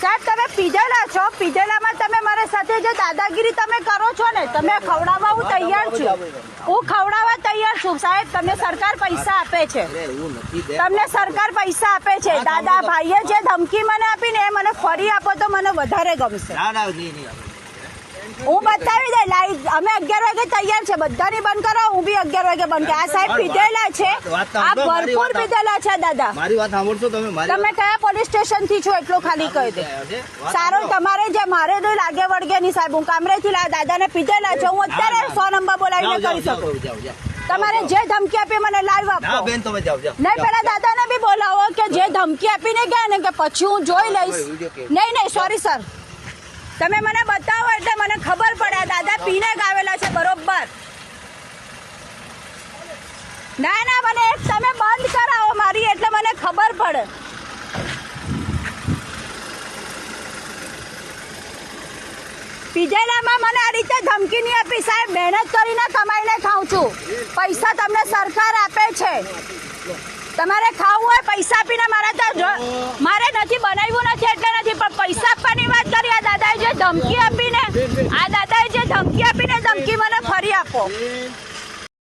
સાહેબ તમે પીધેલા છો, પીધેલામાં તમે મારી સાથે જે દાદાગીરી તમે કરો છો ને, તમે ખવડાવવા હું તૈયાર છું, હું ખવડાવવા તૈયાર છું સાહેબ. તમને સરકાર પૈસા આપે છે, તમને સરકાર પૈસા આપે છે. દાદા ભાઈએ જે ધમકી મને આપીને એ મને ફરી આપો તો મને વધારે ગમશે. હું બતાવી દે લાઈવ. અમે 11 વાગે તૈયાર છે, બધાની બંધ કરો, હું બી 11 વાગે બંધ કર. આ સાહેબ પીધેલા છે, આ ભરપૂર પીધેલા છે. દાદા મારી વાત સાંભળશો તમે કયા પોલીસ સ્ટેશન થી છો એટલું ખાલી કહી દે. સારું, તમારે જે મારે તો લાગે વળગે નહીં સાહેબ. હું કામરેથી દાદાને પીધેલા છે, હું અત્યારે 100 નંબર બોલાવીને કરી શકું. તમારે જે ધમકી આપી મને લાઈવ આપો. નહીં, પેલા દાદાને બી બોલાવો કે જે ધમકી આપીને ગયા ને કે પછી હું જોઈ લઈશ. નહીં, સોરી સર, તમે મને બતાવો એટલે મને ખબર પડે. દાદા પીને ગાવેલા છે બરોબર. ના, મને એક તમે બંધ કરાવો મારી, એટલે મને ખબર પડે. પીધેલામાં મને આ રીતે ધમકી નહીં આપી સાહેબ. મહેનત કરીને કમાઈને ખાઉં છું, પૈસા તમને સરકાર આપે છે. તમારે ખાવું હોય પૈસા આપીને. મારે નથી બનાવ્યું નથી એટલે નથી, પણ પૈસા આપવાની વાત કરી. આ દાદાએ જે ધમકી આપીને, ધમકી મને ફરી આપો.